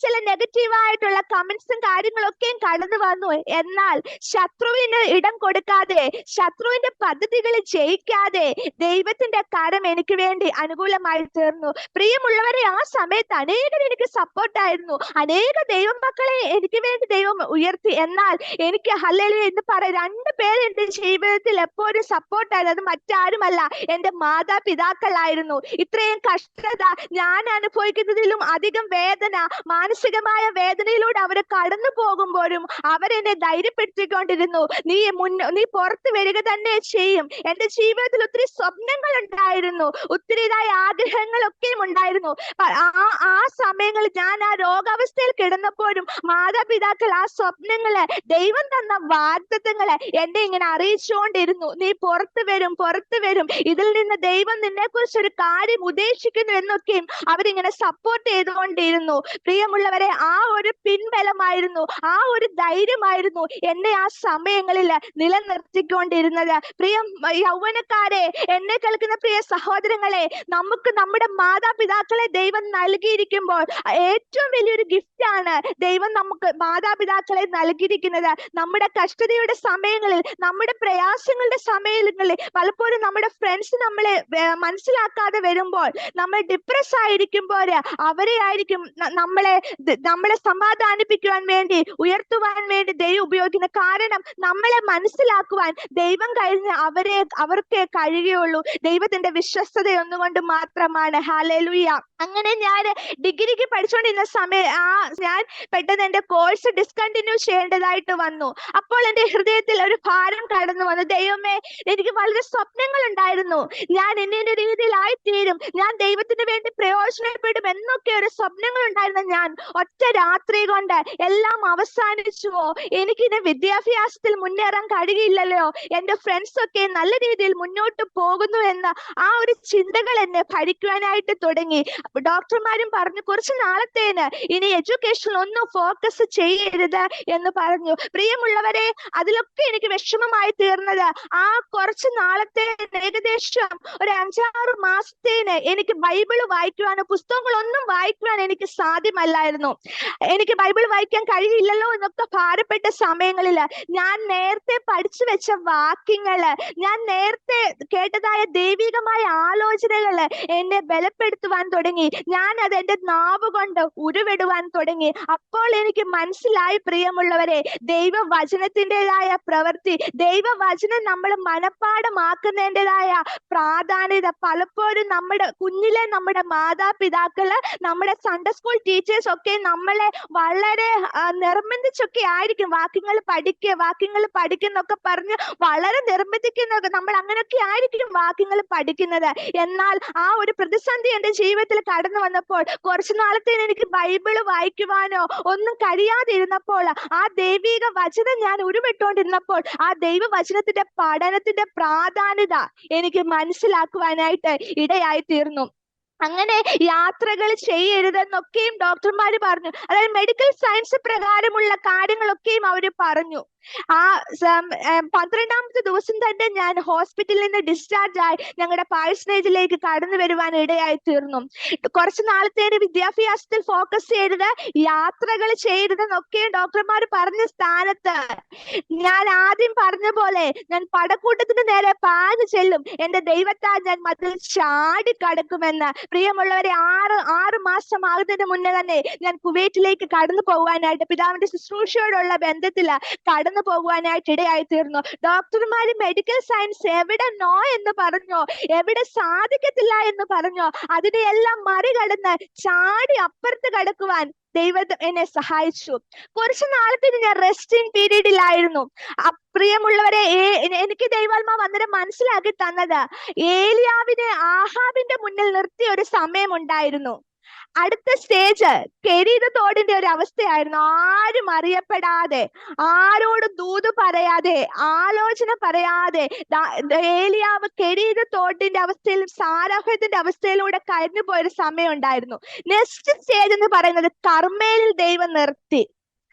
B: ചില നെഗറ്റീവായിട്ടുള്ള കമന്റ്സും കാര്യങ്ങളൊക്കെയും കടന്നു വന്നു. എന്നാൽ ശത്രുവിന് ഇടം കൊടുക്കാതെ, ശത്രുവിന്റെ പദ്ധതികൾ ജയിക്കാതെ ദൈവത്തിന്റെ കരം എനിക്ക് വേണ്ടി അനുകൂലമായി തീർന്നു. പ്രിയമുള്ളവരെ, ആ സമയത്ത് അനേകർ എനിക്ക് സപ്പോർട്ടായിരുന്നു. അനേക ദൈവമക്കളെ എനിക്ക് വേണ്ടി ദൈവം ഉയർത്തി. എന്നാൽ എനിക്ക് ഹല്ലേലൂയ എന്ന് പറയാൻ 2 പേര് എന്റെ ജീവിതത്തിൽ എപ്പോഴും സപ്പോർട്ടായിരുന്നു. അത് മറ്റാരുമല്ല, എന്റെ മാതാപിതാക്കളായിരുന്നു. ഇത്രയും കഷ്ടത ഞാൻ അനുഭവിക്കുന്നതിലും അധികം വേദന, മാനസികമായ വേദനയിലൂടെ അവർ കടന്നു പോകുമ്പോഴും അവരെന്നെ ധൈര്യപ്പെടുത്തിക്കൊണ്ടിരുന്നു. നീ പുറത്തു വരിക തന്നെ ചെയ്യും. എന്റെ ജീവിതത്തിൽ ഒത്തിരി സ്വപ്നങ്ങൾ ഉണ്ടായിരുന്നു, ഒത്തിരിതായ ആഗ്രഹങ്ങളൊക്കെയും ഉണ്ടായിരുന്നു. ആ സമയങ്ങളിൽ ഞാൻ ആ രോഗാവസ്ഥയിൽ കിടന്നപ്പോഴും മാതാപിതാക്കൾ ആ സ്വപ്നങ്ങള്, ദൈവം തന്ന വാഗ്ദത്തങ്ങളെ എന്നെ ഇങ്ങനെ അറിയിച്ചുകൊണ്ടിരുന്നു. നീ പുറത്തു വരും, പുറത്തു വരും, ഇതിൽ നിന്ന് ദൈവം നിന്നെ കുറിച്ച് ഒരു കാര്യം ഉദ്ദേശിക്കുന്നു എന്നൊക്കെയും അവരിങ്ങനെ സപ്പോർട്ട് ചെയ്തുകൊണ്ടിരുന്നു. പ്രിയമുള്ളവരെ, ആ ഒരു പിൻബലമായിരുന്നു, ആ ഒരു ധൈര്യമായിരുന്നു എന്നെ ആ സമയങ്ങളിൽ നിലനിർത്തിക്കൊണ്ടിരുന്നത്. പ്രിയ യൗവനക്കാരെ, എന്നെ കേൾക്കുന്ന പ്രിയ സഹോദരങ്ങളെ, നമുക്ക് നമ്മുടെ മാതാപിതാക്കളെ ദൈവം നൽകിയിരിക്കുമ്പോൾ ഏറ്റവും വലിയൊരു ഗിഫ്റ്റ് ആണ് ദൈവം നമുക്ക് മാതാപിതാക്കളെ നൽകിയിരിക്കുന്നത്. നമ്മുടെ കഷ്ടതയുടെ സമയങ്ങളിൽ, നമ്മുടെ പ്രയാസങ്ങളുടെ സമയങ്ങളിൽ പലപ്പോഴും നമ്മുടെ ഫ്രണ്ട്സ് നമ്മളെ മനസ്സിലാക്കാതെ വരുമ്പോൾ, നമ്മൾ ഡിപ്രസ് ആയിരിക്കുമ്പോൾ അവരെ ആയിരിക്കും നമ്മളെ സമാധാനിപ്പിക്കുവാൻ വേണ്ടി, ഉയർത്തുവാൻ വേണ്ടി ദൈവം ഉപയോഗിക്കുന്നത്. കാരണം നമ്മളെ മനസ്സിലാക്കുവാൻ ദൈവം കഴിഞ്ഞ് അവർക്ക് കഴിയുകയുള്ളൂ. ദൈവത്തിന്റെ വിശ്വസ്തത ഒന്നുകൊണ്ട് മാത്രമാണ്. ഹല്ലേലൂയ. അങ്ങനെ ഞാൻ ഡിഗ്രിക്ക് പഠിച്ചുകൊണ്ടിരുന്ന ഞാൻ പെട്ടെന്ന് എന്റെ കോഴ്സ് ഡിസ്കണ്ടിന്യൂ ചെയ്യേണ്ടതായിട്ട് വന്നു. അപ്പോൾ എന്റെ ഹൃദയത്തിൽ ഒരു ഭാരം കടന്നു വന്നു. ദൈവമേ, എനിക്ക് വളരെ സ്വപ്നങ്ങൾ ഉണ്ടായിരുന്നു. ഞാൻ ഇന്ന രീതിയിലായി തീരും, ഞാൻ ദൈവത്തിന് വേണ്ടി പ്രയോജനപ്പെടും എന്നൊക്കെ ഒരു സ്വപ്നങ്ങൾ ഉണ്ടായിരുന്ന ഞാൻ ഒറ്റ രാത്രി കൊണ്ട് എല്ലാം അവസാനിച്ചുവോ, എനിക്കിത് വിദ്യാഭ്യാസത്തിൽ മുന്നേറാൻ കഴിയില്ലല്ലോ, എന്റെ ഫ്രണ്ട്സ് ഒക്കെ നല്ല രീതിയിൽ മുന്നോട്ട് പോകുന്നു എന്ന് ആ ഒരു ചിന്തകൾ എന്നെ ഭരിക്കുവാനായിട്ട് തുടങ്ങി. ഡോക്ടർമാരും പറഞ്ഞു, കുറച്ച് നാളത്തേന് ഇനി എഡ്യൂക്കേഷൻ ഒന്നും ഫോക്കസ് ചെയ്യരുത് എന്ന് പറഞ്ഞു. പ്രിയമുള്ളവരെ, അതിലൊക്കെ എനിക്ക് വിഷമമായി തീർന്നത് ആ കുറച്ച് നാളത്തെ, ഏകദേശം ഒരു 5-6 മാസത്തേന് എനിക്ക് ബൈബിള് വായിക്കുവാനോ പുസ്തകങ്ങളൊന്നും വായിക്കുവാൻ എനിക്ക് സാധ്യമല്ലായിരുന്നു. എനിക്ക് ബൈബിൾ വായിക്കാൻ കഴിയില്ലല്ലോ എന്നൊക്കെ ഭാരപ്പെട്ട സമയങ്ങളിൽ ഞാൻ നേരത്തെ പഠിച്ചു വെച്ച വാക്യങ്ങള്, ഞാൻ നേരത്തെ കേട്ടതായ ദൈവികമായ ആലോചനകള് എന്നെ ബലപ്പെടുത്തുവാൻ തുടങ്ങി. ഞാൻ അത് എന്റെ നാവ് കൊണ്ട് ഉരുവിടുവാൻ തുടങ്ങി. അപ്പോൾ എനിക്ക് മനസ്സിലായി, പ്രിയമുള്ളവരെ, ദൈവവചനത്തിൻ്റെതായ പ്രവൃത്തി, ദൈവവചനം നമ്മൾ മനഃപ്പാഠമാക്കുന്നതിൻ്റെതായ പ്രാധാന്യത പലപ്പോഴും കുഞ്ഞിലെ നമ്മുടെ മാതാപിതാക്കള്, നമ്മുടെ സൺഡേ സ്കൂൾ ടീച്ചേഴ്സ് ഒക്കെ നമ്മളെ വളരെ നിർബന്ധിച്ചൊക്കെ ആയിരിക്കും വാക്യങ്ങൾ പഠിക്കുന്നൊക്കെ പറഞ്ഞ് വളരെ നിർബന്ധിക്കുന്നൊക്കെ, നമ്മൾ അങ്ങനെയൊക്കെ ആയിരിക്കും വാക്യങ്ങൾ പഠിക്കുന്നത്. എന്നാൽ ആ ഒരു പ്രതിസന്ധി എന്റെ ജീവിതത്തിൽ കടന്നു വന്നപ്പോൾ, കുറച്ചു നാളത്തേന് എനിക്ക് ബൈബിള് വായിക്കുവാനോ ഒന്നും കഴിയാതിരുന്നപ്പോൾ, ആ ദൈവിക വചനം ഞാൻ ഉരുവിട്ടുകൊണ്ടിരുന്നപ്പോൾ, ആ ദൈവവചനത്തിന്റെ പഠനത്തിന്റെ പ്രാധാന്യത എനിക്ക് മനസ്സിലാക്കുവാനായിട്ട് ഇടയായി തീർന്നു. അങ്ങനെ യാത്രകൾ ചെയ്യരുതെന്നൊക്കെയും ഡോക്ടർമാര് പറഞ്ഞു. അതായത് മെഡിക്കൽ സയൻസ് പ്രകാരമുള്ള കാര്യങ്ങളൊക്കെയും അവര് പറഞ്ഞു. ആ 12ാമത്തെ ദിവസം തന്നെ ഞാൻ ഹോസ്പിറ്റലിൽ നിന്ന് ഡിസ്ചാർജ് ആയി ഞങ്ങളുടെ പാഴ്സനേജിലേക്ക് കടന്നു വരുവാൻ ഇടയായി തീർന്നു. കുറച്ചു നാളത്തേന് വിദ്യാഭ്യാസത്തിൽ ഫോക്കസ് ചെയ്തത്, യാത്രകൾ ചെയ്തതെന്നൊക്കെയും ഡോക്ടർമാർ പറഞ്ഞ സ്ഥാനത്ത് ഞാൻ ആദ്യം പറഞ്ഞ പോലെ ഞാൻ പടക്കൂട്ടത്തിന് നേരെ പാഞ്ഞു ചെല്ലും, എന്റെ ദൈവത്താൽ ഞാൻ മതിൽ ചാടി കടക്കുമെന്ന്. പ്രിയമുള്ളവരെ, 6 മാസം ആകുന്നതിന് മുന്നേ തന്നെ ഞാൻ കുവൈറ്റിലേക്ക് കടന്നു പോകുവാനായിട്ട്, പിതാവിന്റെ ശുശ്രൂഷയോടുള്ള ബന്ധത്തില് കടന്നു പോകുവാനായിട്ട് ഇടയായി തീർന്നു. ഡോക്ടർമാര് മെഡിക്കൽ സയൻസ് എവിടെ നോ എന്ന് പറഞ്ഞോ, എവിടെ സാധിക്കത്തില്ല എന്ന് പറഞ്ഞോ, അതിനെയെല്ലാം മറികടന്ന് ചാടി അപ്പുറത്ത് കടക്കുവാൻ ദൈവം എന്നെ സഹായിച്ചു. കുറച്ചു നാളത്തിന് ഞാൻ റെസ്റ്റിംഗ് പീരീഡിലായിരുന്നു. പ്രിയമുള്ളവരെ, എനിക്ക് ദൈവാത്മാവ് അന്നേരം മനസ്സിലാക്കി തന്നത്, ഏലിയാവിനെ ആഹാബിന്റെ മുന്നിൽ നിർത്തിയ ഒരു സമയം ഉണ്ടായിരുന്നു. അടുത്ത സ്റ്റേജ് കെരീത തോടിന്റെ ഒരു അവസ്ഥയായിരുന്നു. ആരും അറിയപ്പെടാതെ, ആരോടും ദൂത് പറയാതെ, ആലോചന പറയാതെ ഏലിയാവ് കെരീത തോടിന്റെ അവസ്ഥയിലും സാരാഹത്തിന്റെ അവസ്ഥയിലൂടെ കഴിഞ്ഞു പോയൊരു സമയം ഉണ്ടായിരുന്നു. നെക്സ്റ്റ് സ്റ്റേജ് എന്ന് പറയുന്നത് കർമ്മേലിൽ ദൈവം നിർത്തി.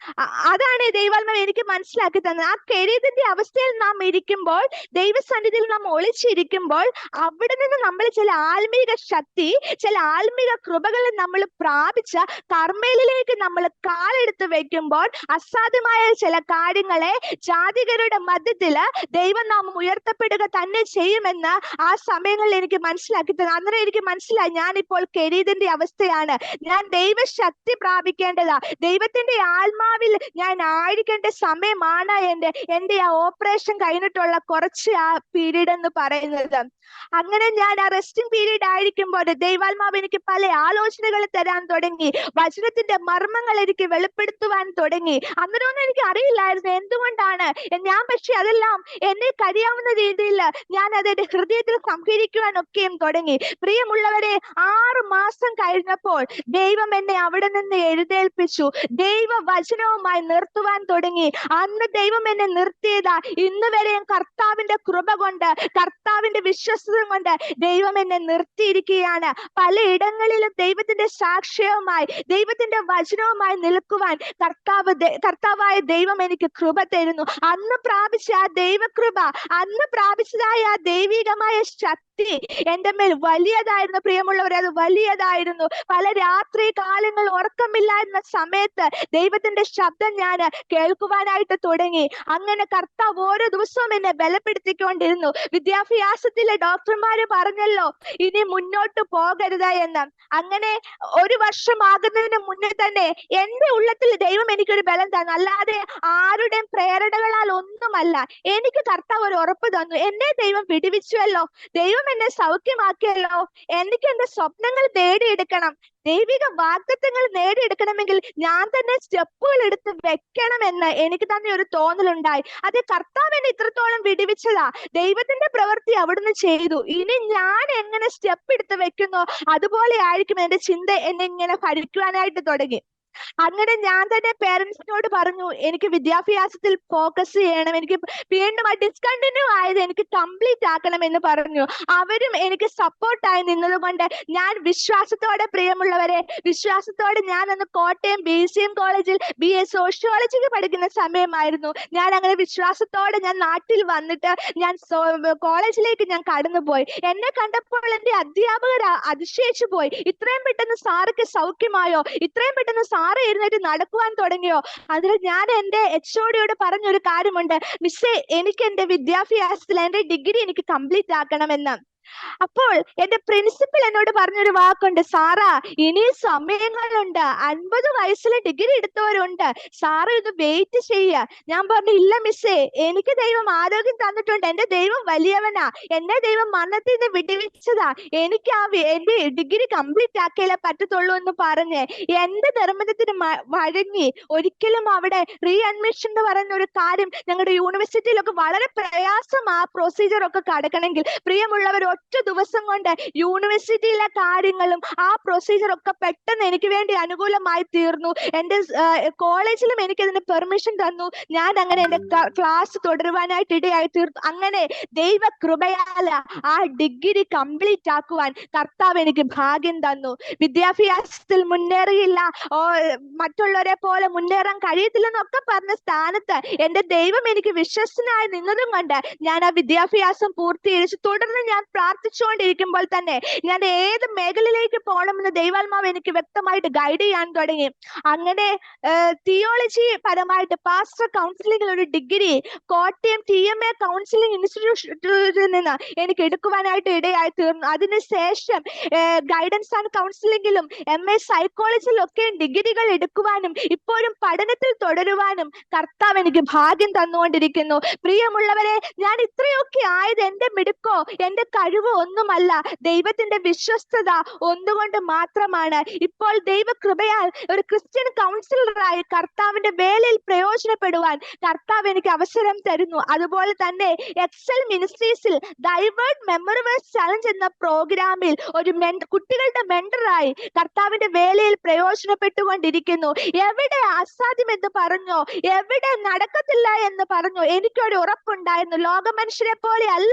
B: അതാണ് ദൈവാത്മാവ് എനിക്ക് മനസ്സിലാക്കി തന്നത്. ആ കെരീതിന്റെ അവസ്ഥയിൽ നാം ഇരിക്കുമ്പോൾ, ദൈവസന്നിധിയിൽ നാം ഒളിച്ചിരിക്കുമ്പോൾ, അവിടെ നിന്ന് നമ്മൾ ചില ആത്മീക ശക്തി, ചില ആത്മീക കൃപകൾ നമ്മൾ പ്രാപിച്ച കർമ്മേലിലേക്ക് നമ്മൾ കാലെടുത്ത് വെക്കുമ്പോൾ അസാധ്യമായ ചില കാര്യങ്ങളെ ജാതികരുടെ മധ്യത്തില് ദൈവനാമം ഉയർത്തപ്പെടുക തന്നെ ചെയ്യുമെന്ന് ആ സമയങ്ങളിൽ എനിക്ക് മനസ്സിലാക്കി തന്നു. അന്നേരം എനിക്ക് മനസ്സിലായി, ഞാനിപ്പോൾ കെരീതിന്റെ അവസ്ഥയാണ്. ഞാൻ ദൈവശക്തി പ്രാപിക്കേണ്ടതാ, ദൈവത്തിന്റെ ആത്മാവിൽ ഞാൻ ആയിരിക്കേണ്ട സമയമാണ് എന്റെ ആ ഓപ്പറേഷൻ കഴിഞ്ഞിട്ടുള്ള കുറച്ച് ആ പീരീഡ് എന്ന് പറയുന്നത്. അങ്ങനെ ഞാൻ ആ റെസ്റ്റിംഗ് പീരീഡ് ആയിരിക്കുമ്പോൾ ദൈവാത്മാവ് എനിക്ക് പല ആലോചനകൾ തരാൻ തുടങ്ങി, വചനത്തിന്റെ മർമ്മങ്ങൾ എനിക്ക് വെളിപ്പെടുത്തുവാൻ തുടങ്ങി. അന്നേരമൊന്നും എനിക്ക് അറിയില്ലായിരുന്നു എന്തുകൊണ്ടാണ് ഞാൻ, പക്ഷെ അതെല്ലാം എന്നെ കഴിയാവുന്ന രീതിയിൽ ഞാൻ അതെന്റെ ഹൃദയത്തിൽ സംഭരിക്കുവാൻ ഒക്കെയും തുടങ്ങി. പ്രിയമുള്ളവരെ, 6 മാസം കഴിഞ്ഞപ്പോൾ ദൈവം എന്നെ അവിടെ നിന്ന് എഴുന്നേൽപ്പിച്ചു, ദൈവ വചനവുമായി നിർത്തുവാൻ തുടങ്ങി. അന്ന് ദൈവം എന്നെ നിർത്തിയതാ, ഇന്ന് വരെയും കർത്താവിന്റെ കൃപ കൊണ്ട്, കർത്താവിന്റെ വിശ്വസ്തത കൊണ്ട് ദൈവം എന്നെ നിർത്തിയിരിക്കുകയാണ്. പലയിടങ്ങളിലും ദൈവത്തിന്റെ സാക്ഷ്യവുമായി, ദൈവത്തിന്റെ വചനവുമായി നിൽക്കുവാൻ കർത്താവായ ദൈവം എനിക്ക് കൃപ തരുന്നു. അന്ന് പ്രാപിച്ച ആ ദൈവകൃപ, അന്ന് പ്രാപിച്ചതായ ആ ദൈവികമായ ശക്തി എന്റെ മേൽ വലിയതായിരുന്നു. പ്രിയമുള്ളവരെ, അത് വലിയതായിരുന്നു. പല രാത്രി കാലങ്ങൾ ഉറക്കമില്ലായിരുന്ന സമയത്ത് ദൈവത്തിന്റെ ശബ്ദം ഞാൻ കേൾക്കുവാനായിട്ട് തുടങ്ങി. അങ്ങനെ കർത്താവ് ഓരോ ദിവസവും എന്നെ ബലപ്പെടുത്തിക്കൊണ്ടിരുന്നു. വിദ്യാഭ്യാസത്തിലെ ഡോക്ടർമാര് പറഞ്ഞല്ലോ, ഇനി മുന്നോട്ട് പോകരുത് എന്ന്. അങ്ങനെ 1 വർഷം ആകുന്നതിന് മുന്നേ തന്നെ എന്റെ ഉള്ളത്തിൽ ദൈവം എനിക്കൊരു ബലം തന്നു, അല്ലാതെ ആരുടെയും പ്രേരണകളാൽ ഒന്നുമല്ല. എനിക്ക് കർത്താവ് ഒരു ഉറപ്പ് തന്നു, എന്നെ ദൈവം വിടുവിച്ചുവല്ലോ, ദൈവം എന്നെ സൗഖ്യമാക്കിയല്ലോ, എനിക്ക് എന്റെ സ്വപ്നങ്ങൾ നേടിയെടുക്കണം, ദൈവിക വാഗ്ദത്തങ്ങൾ നേടിയെടുക്കണമെങ്കിൽ ഞാൻ തന്നെ സ്റ്റെപ്പുകൾ എടുത്ത് വെക്കണമെന്ന് എനിക്ക് തന്നെ ഒരു തോന്നലുണ്ടായി. അത് കർത്താവ് എന്നെ ഇത്രത്തോളം വിടുവിച്ചതാ, ദൈവത്തിന്റെ പ്രവൃത്തി അവിടുന്ന് ചെയ്തു. ഇനി ഞാൻ എങ്ങനെ സ്റ്റെപ്പ് എടുത്ത് വെക്കുന്നോ അതുപോലെ ആയിരിക്കും എന്റെ ചിന്ത എന്നെ ഇങ്ങനെ ഭരിക്കുവാനായിട്ട് തുടങ്ങി. അങ്ങനെ ഞാൻ തന്നെ പേരൻസിനോട് പറഞ്ഞു, എനിക്ക് വിദ്യാഭ്യാസത്തിൽ ഫോക്കസ് ചെയ്യണം, എനിക്ക് വീണ്ടും ആ ഡിസ്കണ്ടിന്യൂ ആയത് എനിക്ക് കംപ്ലീറ്റ് ആക്കണം എന്ന് പറഞ്ഞു. അവരും എനിക്ക് സപ്പോർട്ടായി നിന്നത് കൊണ്ട് ഞാൻ വിശ്വാസത്തോടെ, പ്രിയമുള്ളവരെ, വിശ്വാസത്തോടെ ഞാൻ അന്ന് കോട്ടയം BCM കോളേജിൽ BA സോഷ്യോളജിക്ക് പഠിക്കുന്ന സമയമായിരുന്നു. ഞാൻ അങ്ങനെ വിശ്വാസത്തോടെ ഞാൻ നാട്ടിൽ വന്നിട്ട് ഞാൻ കോളേജിലേക്ക് ഞാൻ കടന്നുപോയി. എന്നെ കണ്ടപ്പോൾ എന്റെ അധ്യാപകർ അതിശയിച്ചു പോയി, ഇത്രയും പെട്ടെന്ന് സാർക്ക് സൗഖ്യമായോ, ഇത്രയും പെട്ടെന്ന് സാറ് എഴുന്നേറ്റ് നടക്കുവാൻ തുടങ്ങിയോ. അതിൽ ഞാൻ എന്റെ HOD പറഞ്ഞൊരു കാര്യമുണ്ട്, മിസ്സേ, എനിക്ക് എന്റെ വിദ്യാഭ്യാസത്തിൽ എന്റെ ഡിഗ്രി എനിക്ക് കംപ്ലീറ്റ് ആക്കണമെന്ന്. അപ്പോൾ എന്റെ പ്രിൻസിപ്പൽ എന്നോട് പറഞ്ഞൊരു വാക്കുണ്ട്, സാറാ, ഇനി സമയങ്ങളുണ്ട്, 50 വയസ്സിൽ ഡിഗ്രി എടുത്തവരുണ്ട്, സാറ് ഇത് വെയിറ്റ് ചെയ്യുക. ഞാൻ പറഞ്ഞു, ഇല്ല മിസ്സേ, എനിക്ക് ദൈവം ആരോഗ്യം തന്നിട്ടുണ്ട്, എന്റെ ദൈവം വലിയവനാ, എന്നെ ദൈവം മരണത്തിൽ നിന്ന് വിടുവിച്ചതാ, എനിക്ക് എന്റെ ഡിഗ്രി കംപ്ലീറ്റ് ആക്കിയാലേ പറ്റത്തുള്ളൂ എന്ന് പറഞ്ഞ് എന്റെ നിർബന്ധത്തിന് വഴങ്ങി. ഒരിക്കലും അവിടെ റീ അഡ്മിഷൻ എന്ന് പറയുന്ന ഒരു കാര്യം ഞങ്ങളുടെ യൂണിവേഴ്സിറ്റിയിലൊക്കെ വളരെ പ്രയാസം, ആ പ്രൊസീജിയർ ഒക്കെ കടക്കണമെങ്കിൽ. പ്രിയമുള്ളവർ, ഒറ്റ ദിവസം കൊണ്ട് യൂണിവേഴ്സിറ്റിയിലെ കാര്യങ്ങളും ആ പ്രൊസീജിയർ ഒക്കെ പെട്ടെന്ന് എനിക്ക് വേണ്ടി അനുകൂലമായി തീർന്നു. എന്റെ കോളേജിലും എനിക്ക് അതിന് പെർമിഷൻ തന്നു. ഞാൻ അങ്ങനെ എന്റെ ക്ലാസ് തുടരുവാനായിട്ട് ഇടയായി തീർന്നു. അങ്ങനെ ദൈവ കൃപയാല ആ ഡിഗ്രി കംപ്ലീറ്റ് ആക്കുവാൻ കർത്താവ് എനിക്ക് ഭാഗ്യം തന്നു. വിദ്യാഭ്യാസത്തിൽ മുന്നേറിയില്ല, മറ്റുള്ളവരെ പോലെ മുന്നേറാൻ കഴിയത്തില്ലെന്നൊക്കെ പറഞ്ഞ സ്ഥാനത്ത് എന്റെ ദൈവം എനിക്ക് വിശ്വസ്തനായി നിന്നതും കൊണ്ട് ഞാൻ ആ വിദ്യാഭ്യാസം പൂർത്തീകരിച്ചു. തുടർന്ന് ഞാൻ പ്രാർത്ഥിച്ചുകൊണ്ടിരിക്കുമ്പോൾ തന്നെ ഞാൻ ഏത് മേഖലയിലേക്ക് പോകണമെന്ന് ദൈവാത്മാവ് എനിക്ക് വ്യക്തമായിട്ട് ഗൈഡ് ചെയ്യാൻ തുടങ്ങി. അങ്ങനെ തിയോളജി പരമായിട്ട് പാസ്റ്റർ കൗൺസിലിംഗിൽ ഒരു ഡിഗ്രി കോട്ടയം TMA കൗൺസിലിംഗ് ഇൻസ്റ്റിറ്റ്യൂട്ടിൽ നിന്ന് എനിക്ക് എടുക്കുവാനായിട്ട് ഇടയായി തീർന്നു. അതിനുശേഷം ഗൈഡൻസ് ആൻഡ് കൗൺസിലിംഗിലും MA സൈക്കോളജിയിലും ഒക്കെ ഡിഗ്രികൾ എടുക്കുവാനും ഇപ്പോഴും പഠനത്തിൽ തുടരുവാനും കർത്താവ് എനിക്ക് ഭാഗ്യം തന്നുകൊണ്ടിരിക്കുന്നു. പ്രിയമുള്ളവരെ, ഞാൻ ഇത്രയൊക്കെ ആയത് എന്റെ മിടുക്കോ എന്റെ കഴിവ് ഒന്നുമല്ല, ദൈവത്തിന്റെ വിശ്വസ്തത ഒന്നുകൊണ്ട് മാത്രമാണ്. ഇപ്പോൾ ദൈവകൃപയാൽ ഒരു ക്രിസ്ത്യൻ കൗൺസിലറായി കർത്താവിന്റെ വേലയിൽ പ്രയോജനപ്പെടുവാൻ കർത്താവ് എനിക്ക് അവസരം തരുന്നു. അതുപോലെ തന്നെ എക്സൽ മിനിസ്ട്രീസിൽ ഡൈവേർഡ് മെമ്മറി വേഴ്സ് ചലഞ്ച് എന്ന പ്രോഗ്രാമിൽ ഒരു കുട്ടികളുടെ മെന്ററായി കർത്താവിന്റെ വേലയിൽ പ്രയോജനപ്പെട്ടുകൊണ്ടിരിക്കുന്നു. എവിടെ അസാധ്യം എന്ന് പറഞ്ഞോ, എവിടെ നടക്കത്തില്ല എന്ന് പറഞ്ഞോ, എനിക്കൊരു ഉറപ്പുണ്ടായിരുന്നു, ലോക മനുഷ്യരെ പോലെ അല്ല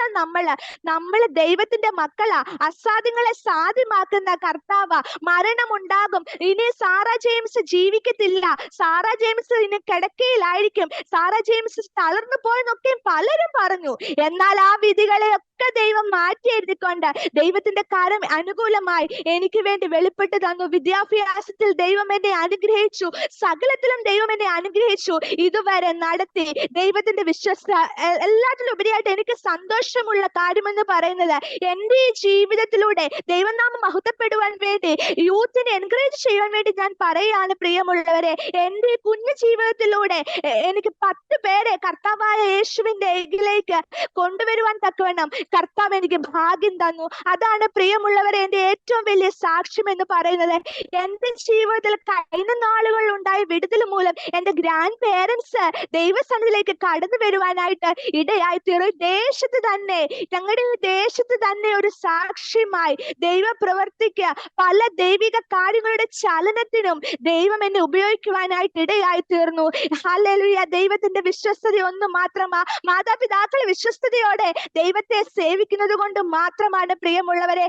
B: നമ്മള് ദൈവത്തിന്റെ മക്കളാ. അസാധ്യങ്ങളെ സാധ്യമാക്കുന്ന കർത്താവ്. മരണമുണ്ടാകും, ഇനി സാറ ജെയിംസ് ജീവിക്കത്തില്ല, സാറ ജെയിംസ് ഇനി കിടക്കയിലായിരിക്കും, സാറ ജെയിംസ് തളർന്നു പോയെന്നൊക്കെ പലരും പറഞ്ഞു. എന്നാൽ ആ വിധികളെ ഒക്കെ ദൈവം മാറ്റി എഴുതിക്കൊണ്ട് ദൈവത്തിന്റെ കരം അനുകൂലമായി എനിക്ക് വേണ്ടി വെളിപ്പെട്ട് തന്നു. വിദ്യാഭ്യാസത്തിൽ ദൈവം എന്നെ അനുഗ്രഹിച്ചു, സകലത്തിലും ദൈവം എന്നെ അനുഗ്രഹിച്ചു, ഇതുവരെ നടത്തി. ദൈവത്തിന്റെ വിശ്വസ്ത. എല്ലാത്തിലും ഉപരിയായിട്ട് എനിക്ക് സന്തോഷമുള്ള കാര്യമെന്ന് പറയുന്നത്, എന്റെ ഈ ജീവിതത്തിലൂടെ ദൈവനാമം മഹത്വപ്പെടുവാൻ വേണ്ടി, യൂത്തിനെ എൻകറേജ് ചെയ്യാൻ വേണ്ടി ഞാൻ പറയാണ് പ്രിയമുള്ളവരെ, എന്റെ ഈ കുഞ്ഞു ജീവിതത്തിലൂടെ എനിക്ക് 10 പേരെ കർത്താവായ യേശുവിന്റെ എങ്കിലേക്ക് കൊണ്ടുവരുവാൻ തക്കവണ്ണം കർത്താവ് എനിക്ക് ഭാഗ്യം തന്നു. അതാണ് പ്രിയമുള്ളവരെ എന്റെ ഏറ്റവും വലിയ സാക്ഷ്യം എന്ന് പറയുന്നത്. എന്റെ ജീവിതത്തിൽ കഴിഞ്ഞ നാളുകളിൽ ഉണ്ടായ വിടുതൽ മൂലം എന്റെ ഗ്രാൻഡ് പേരൻസ് ദൈവസന്നിധിയിലേക്ക് കടന്നു വരുവാനായിട്ട് ഇടയായി തീർന്നു. ദേശത്ത് തന്നെ, ഞങ്ങളുടെ ദേശത്ത് തന്നെ ഒരു സാക്ഷ്യമായി ദൈവ പ്രവർത്തിക്ക് പല ദൈവിക കാര്യങ്ങളുടെ ചലനത്തിനും ദൈവം എന്നെ ഉപയോഗിക്കുവാനായിട്ട് ഇടയായി തീർന്നു. ഹല്ലേലൂയ. ദൈവത്തിന്റെ വിശ്വസ്തത ഒന്ന് മാത്രമാ. മാതാപിതാക്കളെ വിശ്വസ്തയോടെ ദൈവത്തെ സേവിക്കുന്നത് കൊണ്ട് മാത്രമാണ് പ്രിയമുള്ളവരെ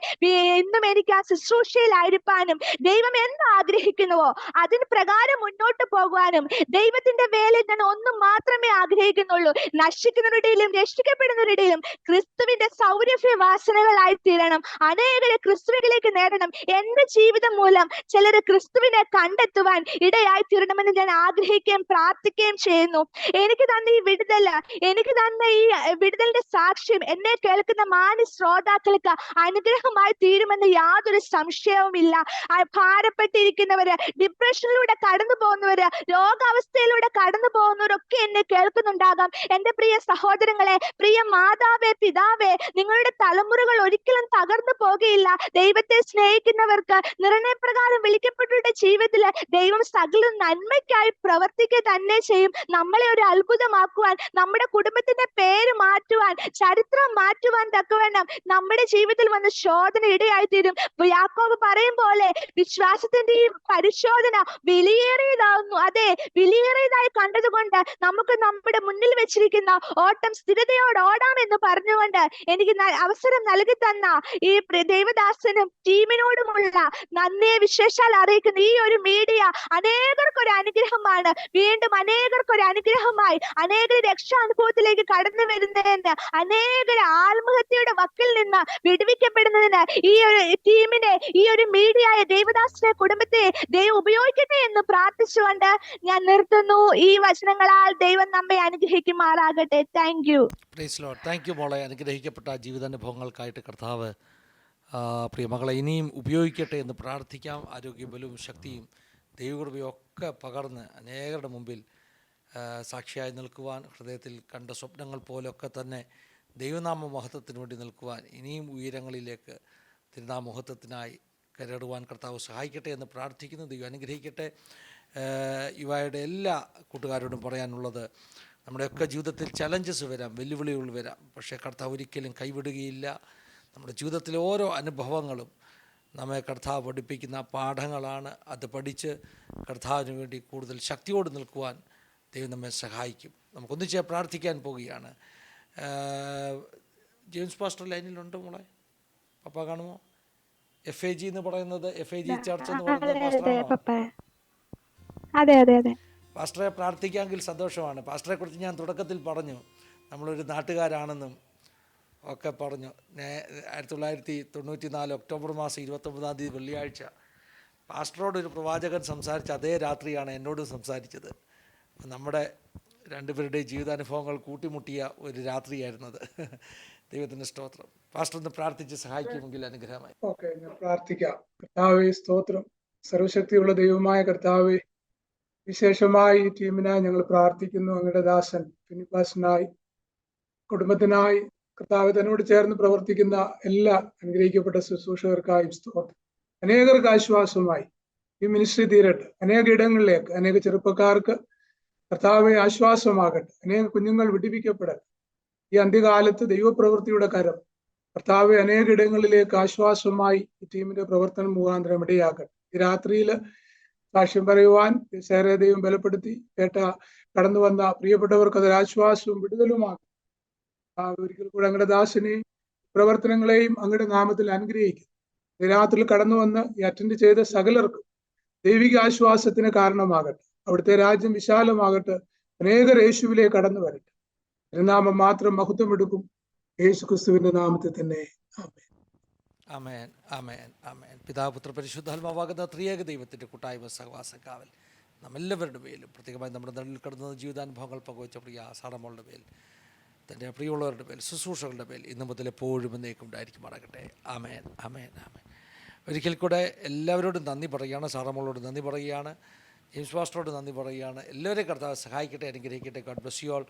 B: ഇന്നും എനിക്ക് ആ ശുശ്രൂഷയിലായിരിക്കാനും ദൈവം എന്ത് ആഗ്രഹിക്കുന്നുവോ അതിന് പ്രകാരം മുന്നോട്ട് പോകുവാനും ദൈവത്തിന്റെ വേലയിൽ ഞാൻ ഒന്നും മാത്രമേ ആഗ്രഹിക്കുന്നുള്ളൂ, നശിക്കുന്നവരുടെയിലും രക്ഷിക്കപ്പെടുന്നവരുടെയിലും ക്രിസ്തുവിന്റെ സൗരഭ്യ വാസനകളായി തീരണം, അനേകരെ ക്രിസ്തുവിലേക്ക് നേടണം. എന്റെ ജീവിതം മൂലം ചിലര് ക്രിസ്തുവിനെ കണ്ടെത്തുവാൻ ഇടയായി തീരണമെന്ന് ഞാൻ ആഗ്രഹിക്കുകയും പ്രാർത്ഥിക്കുകയും ചെയ്യുന്നു. എനിക്ക് തന്നെ ഈ വിടുതൽ, എനിക്ക് തന്നെ ഈ വിടുതലിന്റെ സാക്ഷ്യം എന്നെ കേൾക്കുന്ന മാന്യ ശ്രോതാക്കൾക്ക് അനുഗ്രഹമായി തീരുമെന്ന് യാതൊരു സംശയവുമില്ല. ഭാരപ്പെട്ടിരിക്കുന്നവര്, ഡിപ്രഷനിലൂടെ കടന്നു പോകുന്നവര്, രോഗാവസ്ഥയിലൂടെ കടന്നു പോകുന്നവരൊക്കെ എന്നെ കേൾക്കുന്നുണ്ടാകാം. എന്റെ പ്രിയ സഹോദരങ്ങളെ, പ്രിയ മാതാവേ, പിതാവേ, നിങ്ങളുടെ തലമുറകൾ ഒരിക്കലും തകർന്നു പോകുകയില്ല. ദൈവത്തെ സ്നേഹിക്കുന്നവർക്ക് നിർണയപ്രകാരം വിളിക്കപ്പെട്ടവരുടെ ജീവിതത്തില് ദൈവം സകല നന്മയ്ക്കായി പ്രവർത്തിക്കുക തന്നെ ചെയ്യും. നമ്മളെ ഒരു അത്ഭുതമാക്കുവാൻ, നമ്മുടെ കുടുംബത്തിന്റെ പേര് മാറ്റുവാൻ, ചരിത്രം മാറ്റുവാൻ തക്കവണ്ണം നമ്മുടെ ജീവിതത്തിൽ വന്ന് ശോധന ഇടയായി തീരും. യാക്കോബ് പറയും പോലെ വിശ്വാസത്തിന്റെ ഈ പരിശോധന വിലയേറിയതാകുന്നു. അതെ, വിലയേറിയതായി കണ്ടതുകൊണ്ട് നമുക്ക് നമ്മുടെ മുന്നിൽ വെച്ചിരിക്കുന്ന ഓട്ടം സ്ഥിരതയോട് ഓടാം എന്ന് പറഞ്ഞുകൊണ്ട് എനിക്ക് അവസരം നൽകി തന്ന ഈ ദൈവദാസനും ടീമിനോടുമുള്ള നന്ദിയെ വിശേഷാൽ അറിയിക്കുന്ന ഈ ഒരു മീഡിയ അനേകർക്കൊരു അനുഗ്രഹമാണ്. വീണ്ടും അനേകർക്കൊരു അനുഗ്രഹമായി അനേകർ രക്ഷാനുഭവത്തിലേക്ക് കടന്നു വരുന്നതിന്, അനേകർ ആത്മഹത്യയുടെ വക്കിൽ നിന്ന് വിടുവിക്കപ്പെടുന്നതിന് ഈ ഒരു ടീമിനെ, ഈ ഒരു മീഡിയയെ, ദേവദാസിനെ, കുടുംബത്തെ ദൈവം ഉപയോഗിക്കട്ടെ എന്ന് പ്രാർത്ഥിച്ചുകൊണ്ട് ഞാൻ നിർത്തുന്നു. ഈ വചനങ്ങളാൽ ദൈവം നമ്മെ അനുഗ്രഹിക്കുമാറാകട്ടെ. Thank you.
A: Praise lord. Thank you മോളെ. അനുഗ്രഹിക്കപ്പെട്ട ജീവിതാനുഭവങ്ങൾക്കായിട്ട് കർത്താവ് പ്രിയ മകളെ ഇനിയും ഉപയോഗിക്കട്ടെ എന്ന് പ്രാർത്ഥിക്കാം. ആരോഗ്യവും ബലവും ശക്തിയും ദൈവകൃപയും ഒക്കെ പകർന്ന് അനേകരുടെ മുമ്പിൽ സാക്ഷിയായി നിൽക്കുവാൻ, ഹൃദയത്തിൽ കണ്ട സ്വപ്നങ്ങൾ പോലൊക്കെ തന്നെ ദൈവനാമ മഹത്വത്തിന് വേണ്ടി നിൽക്കുവാൻ, ഇനിയും ഉയരങ്ങളിലേക്ക് തിരുനാമ മഹത്വത്തിനായി കരടുവാൻ കർത്താവ് സഹായിക്കട്ടെ എന്ന് പ്രാർത്ഥിക്കുന്നു. ദൈവം അനുഗ്രഹിക്കട്ടെ. യുവയുടെ എല്ലാ കൂട്ടുകാരോടും പറയാനുള്ളത്, നമ്മുടെയൊക്കെ ജീവിതത്തിൽ ചലഞ്ചസ് വരാം, വെല്ലുവിളികൾ വരാം, പക്ഷേ കർത്താവ് ഒരിക്കലും കൈവിടുകയില്ല. നമ്മുടെ ജീവിതത്തിലെ ഓരോ അനുഭവങ്ങളും നമ്മെ കർത്താവ് പഠിപ്പിക്കുന്ന പാഠങ്ങളാണ്. അത് പഠിച്ച് കർത്താവിന് വേണ്ടി കൂടുതൽ ശക്തിയോട് നിൽക്കുവാൻ ദൈവം നമ്മെ സഹായിക്കും. നമുക്കൊന്നിച്ച് പ്രാർത്ഥിക്കാൻ പോവുകയാണ്. ജെയിംസ് പാസ്റ്റർ ലൈനിലുണ്ട് മോളെ? പപ്പ കാണുമോ? FAG എന്ന് പറയുന്നത്, FAG ചർച്ച് എന്ന് പറയുന്നത് പാസ്റ്ററാണോ? പാസ്റ്ററെ പ്രാർത്ഥിക്കാമെങ്കിൽ സന്തോഷമാണ്. പാസ്റ്ററെ കുറിച്ച് ഞാൻ തുടക്കത്തിൽ പറഞ്ഞു, നമ്മളൊരു നാട്ടുകാരാണെന്നും ഒക്കെ പറഞ്ഞു. 1994 ഒക്ടോബർ മാസം 29-ാം തീയതി വെള്ളിയാഴ്ച പാസ്റ്ററോട് ഒരു പ്രവാചകൻ സംസാരിച്ച അതേ രാത്രിയാണ് എന്നോടും സംസാരിച്ചത്. നമ്മുടെ രണ്ടുപേരുടെയും ജീവിതാനുഭവങ്ങൾ കൂട്ടിമുട്ടിയ ഒരു രാത്രിയായിരുന്നത്. ദൈവത്തിൻ്റെ സ്തോത്രം. പാസ്റ്റർ ഒന്ന് പ്രാർത്ഥിച്ച് സഹായിക്കുമെങ്കിൽ അനുഗ്രഹമായി.
C: ഓക്കെ, ഞാൻ പ്രാർത്ഥിക്കാം. കർത്താവേ സ്തോത്രം. സർവശക്തിയുള്ള ദൈവമായ കർത്താവേ, വിശേഷമായി ഈ ടീമിനായി ഞങ്ങൾ പ്രാർത്ഥിക്കുന്നു. അങ്ങയുടെ ദാസൻ ഫിനിപ്പാസിനായി, കുടുംബത്തിനായി, കർത്താവ് തന്നോട് ചേർന്ന് പ്രവർത്തിക്കുന്ന എല്ലാ അനുഗ്രഹിക്കപ്പെട്ട ശുശ്രൂഷകർക്കായും സ്തോത്രം. അനേകർക്ക് ആശ്വാസമായി ഈ മിനിസ്ട്രി തീരട്ടെ. അനേക ഇടങ്ങളിലേക്ക്, അനേക ചെറുപ്പക്കാർക്ക് കർത്താവെ ആശ്വാസമാകട്ടെ. അനേക കുഞ്ഞുങ്ങൾ വിടിവിക്കപ്പെടട്ടെ. ഈ അന്ത്യകാലത്ത് ദൈവപ്രവൃത്തിയുടെ കരം കർത്താവെ അനേക ഇടങ്ങളിലേക്ക് ആശ്വാസമായി ഈ ടീമിന്റെ പ്രവർത്തനം മുഖാന്തരം ഇടയാക്കട്ടെ. ഈ രാത്രിയിൽ സാക്ഷ്യം പറയുവാൻ ശേറെ ദൈവം ബലപ്പെടുത്തി കടന്നു വന്ന പ്രിയപ്പെട്ടവർക്ക് അതൊരാശ്വാസവും വിടുതലുമാകും. ഒരിക്കൽ കൂടെ അങ്ങയുടെ ദാസനെ പ്രവർത്തനങ്ങളെയും അങ്ങയുടെ നാമത്തിൽ അനുഗ്രഹിക്കുന്നു. ഈ രാത്രിയിൽ കടന്നു വന്ന് ഈ അറ്റൻഡ് ചെയ്ത സകലർക്കും ദൈവിക ആശ്വാസത്തിന് കാരണമാകട്ടെ. അവിടുത്തെ രാജ്യം വിശാലമാകട്ടെ. അനേകർ യേശുവിലേക്ക് കടന്നു വരട്ടെ. തിരുനാമം മാത്രം മഹത്വം എടുക്കും. യേശു ക്രിസ്തുവിന്റെ നാമത്തിൽ തന്നെ ആമേൻ.
A: ആമേൻ, ആമേൻ, ആമേൻ. പിതാവ്, പുത്ര, പരിശുദ്ധാത്മാവാകുന്ന ത്രിയേക ദൈവത്തിൻ്റെ കൂട്ടായ്മ സഹവാസക്കാവൽ നമ്മെല്ലാവരുടെ പേരിലും, പ്രത്യേകമായി നമ്മുടെ നടുവിൽ കിടന്ന ജീവിതാനുഭവങ്ങൾ പങ്കുവച്ച പ്രിയ സാറമ്മളുടെ പേരിൽ, തൻ്റെ പ്രിയമുള്ളവരുടെ പേരിൽ, ശുശ്രൂഷകളുടെ പേരിൽ ഇന്നു മുതൽ എപ്പോഴും എന്നേക്കും ഉണ്ടായിരിക്കുമാറാകട്ടെ. ആമേൻ, ആമേൻ, ആമേൻ. ഒരിക്കൽ കൂടെ എല്ലാവരോടും നന്ദി പറയുകയാണ്. സാറമ്മളോട് നന്ദി പറയുകയാണ്. ജെയിംസ് പാസ്റ്ററോട് നന്ദി പറയുകയാണ്. എല്ലാവരെയും കർത്താവ് സഹായിക്കട്ടെ, അനുഗ്രഹിക്കട്ടെ. God bless you all.